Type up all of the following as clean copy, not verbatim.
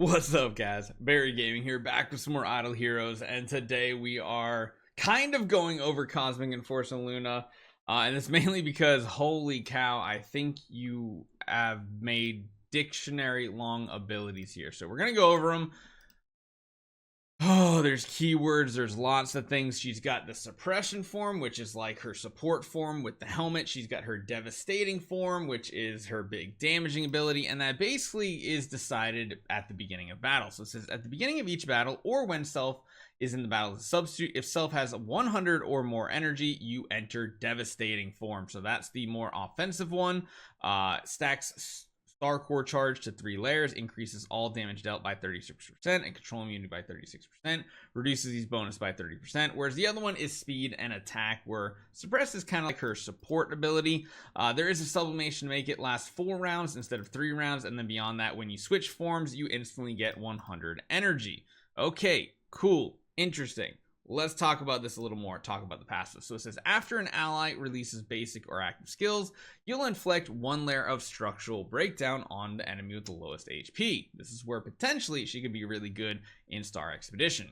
What's up, guys? Barry Gaming here, back with some more Idle Heroes, and today we are kind of going over Cosmic Enforcer Luna, and it's mainly because, holy cow, I think you have made dictionary long abilities here. So we're gonna go over them. Oh, there's keywords, there's lots of things. She's got the suppression form, which is like her support form with the helmet. She's got her devastating form, which is her big damaging ability, and that basically is decided at the beginning of battle. So it says at the beginning of each battle, or when self is in the battle as a substitute, if self has 100 or more energy, you enter devastating form. So that's the more offensive one. Stacks Star Core charge to 3 layers, increases all damage dealt by 36% and control immunity by 36%, reduces these bonus by 30%, whereas the other one is speed and attack, where suppress is kind of like her support ability. There is a sublimation to make it last 4 rounds instead of 3 rounds, and then beyond that, when you switch forms, you instantly get 100 energy. Okay, cool, interesting. Let's talk about this a little more. Talk about the passive. So it says after an ally releases basic or active skills, you'll inflict 1 layer of structural breakdown on the enemy with the lowest HP. This is where potentially she could be really good in Star Expedition.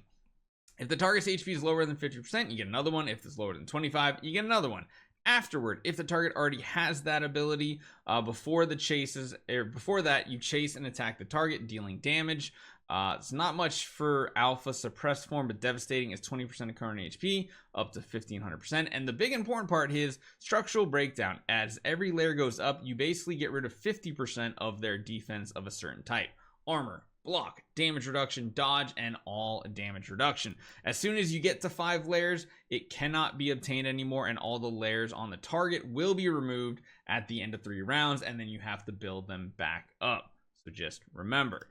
If the target's HP is lower than 50%, you get another one. If it's lower than 25, you get another one. Afterward, if the target already has that ability, before that, you chase and attack the target, dealing damage. It's not much for alpha suppressed form, but devastating is 20% of current HP up to 1500%. And the big important part is structural breakdown. As every layer goes up, you basically get rid of 50% of their defense of a certain type: armor, block, damage reduction, dodge, and all damage reduction. As soon as you get to 5 layers, it cannot be obtained anymore, and all the layers on the target will be removed at the end of 3 rounds, and then you have to build them back up. So just remember.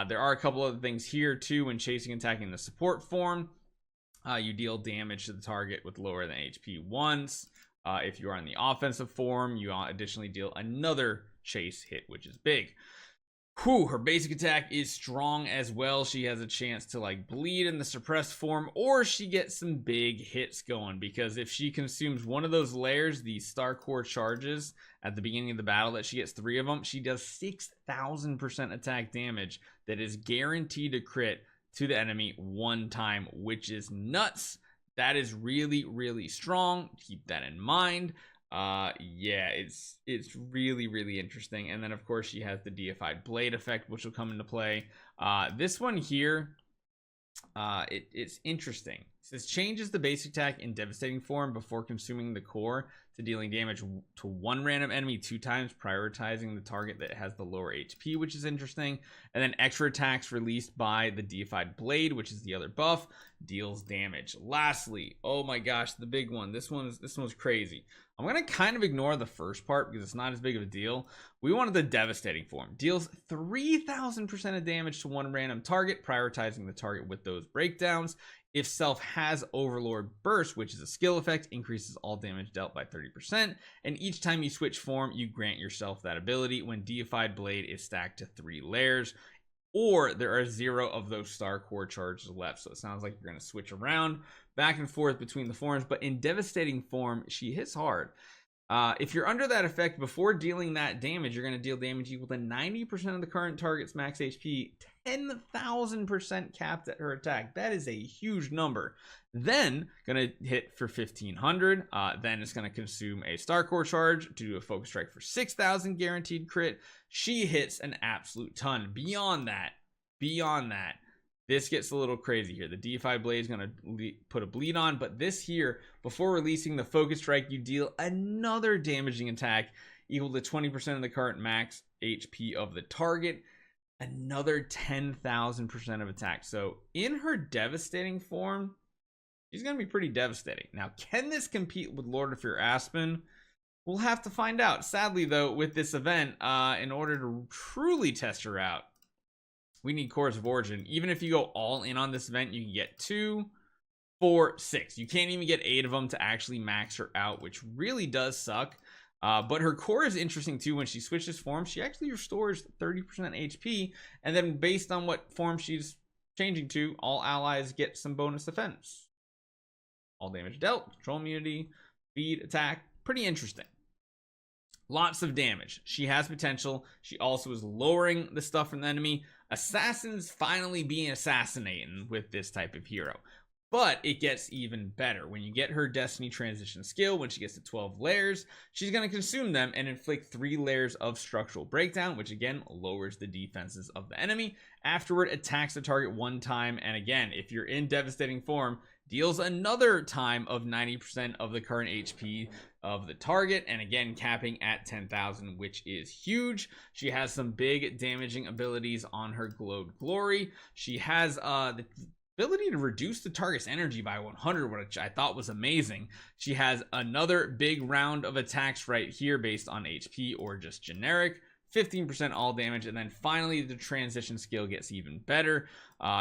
There are a couple other things here too. When chasing and attacking the support form, you deal damage to the target with lower than HP once. If you are in the offensive form, you additionally deal another chase hit, which is big. Her basic attack is strong as well. She has a chance to like bleed in the suppressed form, or she gets some big hits going, because if she consumes one of those layers, the Star Core charges at the beginning of the battle, that she gets 3 of them, she does 6,000% attack damage that is guaranteed to crit to the enemy 1 time, which is nuts. That is really, really strong. Keep that in mind. Yeah, it's really interesting. And then of course she has the deified blade effect, which will come into play. This one here, it's interesting. It says changes the basic attack in devastating form before consuming the core to dealing damage to 1 random enemy 2 times, prioritizing the target that has the lower HP, which is interesting. And then extra attacks released by the deified blade, which is the other buff, deals damage. Lastly, oh my gosh, the big one. This one's crazy. I'm gonna kind of ignore the first part because it's not as big of a deal. We wanted the devastating form. Deals 3,000% of damage to 1 random target, prioritizing the target with those breakdowns. If self has Overlord Burst, which is a skill effect, increases all damage dealt by 30%. And each time you switch form, you grant yourself that ability when deified blade is stacked to 3 layers, or there are 0 of those Star Core charges left. So it sounds like you're going to switch around back and forth between the forms, but in devastating form, she hits hard. If you're under that effect before dealing that damage, you're going to deal damage equal to 90% of the current target's max HP, 10,000% capped at her attack. That is a huge number. Then gonna hit for 1,500. Then it's gonna consume a Star Core charge to do a focus strike for 6,000 guaranteed crit. She hits an absolute ton. Beyond that, this gets a little crazy here. The deified blade is gonna put a bleed on, but this here, before releasing the focus strike, you deal another damaging attack equal to 20% of the current max HP of the target. Another 10,000% of attack. So in her devastating form, she's going to be pretty devastating. Now, can this compete with Lord of Fear Aspen? We'll have to find out. Sadly, though, with this event, in order to truly test her out, we need Cores of Origin. Even if you go all in on this event, you can get 2, 4, 6. You can't even get 8 of them to actually max her out, which really does suck. But her core is interesting too. When she switches forms, she actually restores 30% HP, and then based on what form she's changing to, all allies get some bonus defense. All damage dealt, control immunity, speed, attack. Pretty interesting. Lots of damage. She has potential. She also is lowering the stuff from the enemy. assassins finally being assassinating with this type of hero. But it gets even better when you get her Destiny Transition skill. When she gets to 12 layers, she's going to consume them and inflict 3 layers of structural breakdown, which again lowers the defenses of the enemy. Afterward, attacks the target 1 time, and again, if you're in devastating form, deals another time of 90% of the current HP of the target, and again capping at 10,000, which is huge. She has some big damaging abilities on her Glowed Glory. She has the ability to reduce the target's energy by 100, which I thought was amazing. She has another big round of attacks right here based on HP or just generic, 15% all damage, and then finally the transition skill gets even better.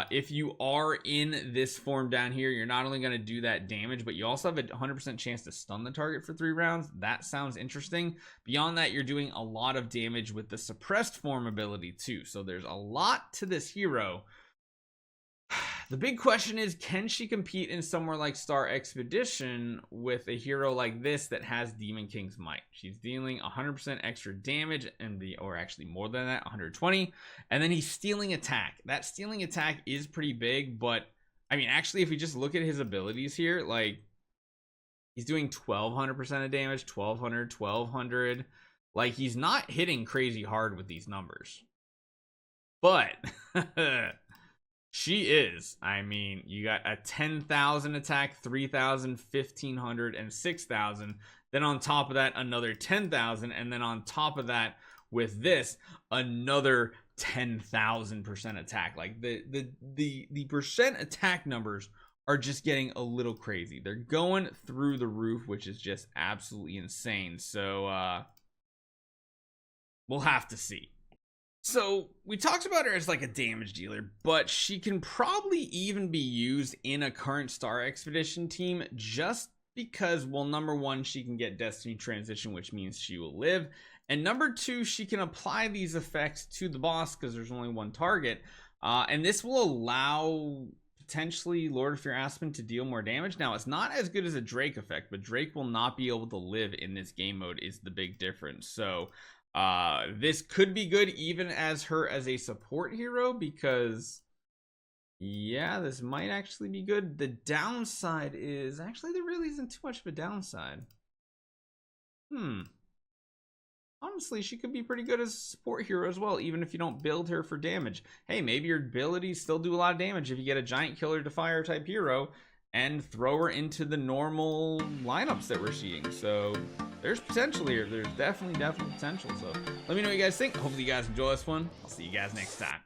If you are in this form down here, you're not only going to do that damage, but you also have a 100% chance to stun the target for 3 rounds. That sounds interesting. Beyond that, you're doing a lot of damage with the suppressed form ability too, so there's a lot to this hero. The big question is, can she compete in somewhere like Star Expedition with a hero like this that has Demon King's Might? She's dealing 100% extra damage, or actually more than that, 120, and then he's stealing attack. That stealing attack is pretty big, but I mean, actually, if you just look at his abilities here, like he's doing 1200% of damage, 1200, 1200. Like, he's not hitting crazy hard with these numbers, but she is. I mean, you got a 10,000 attack, 3,000, 1,500, and 6,000. Then on top of that, another 10,000. And then on top of that, with this, another 10,000% attack. Like, the percent attack numbers are just getting a little crazy. They're going through the roof, which is just absolutely insane. So, we'll have to see. So we talked about her as like a damage dealer, but she can probably even be used in a current Star Expedition team just because, well, number 1, she can get Destiny Transition, which means she will live. And number 2, she can apply these effects to the boss because there's only 1 target. And this will allow potentially Lord of Fear Aspen to deal more damage. Now, it's not as good as a Drake effect, but Drake will not be able to live in this game mode is the big difference. So this could be good even as her as a support hero, because yeah, this might actually be good. The downside is actually there really isn't too much of a downside. Honestly, she could be pretty good as a support hero as well, even if you don't build her for damage. Hey, maybe your abilities still do a lot of damage if you get a giant killer defier type hero and throw her into the normal lineups that we're seeing. So there's potential here. There's definitely potential. So let me know what you guys think. Hopefully you guys enjoy this one. I'll see you guys next time.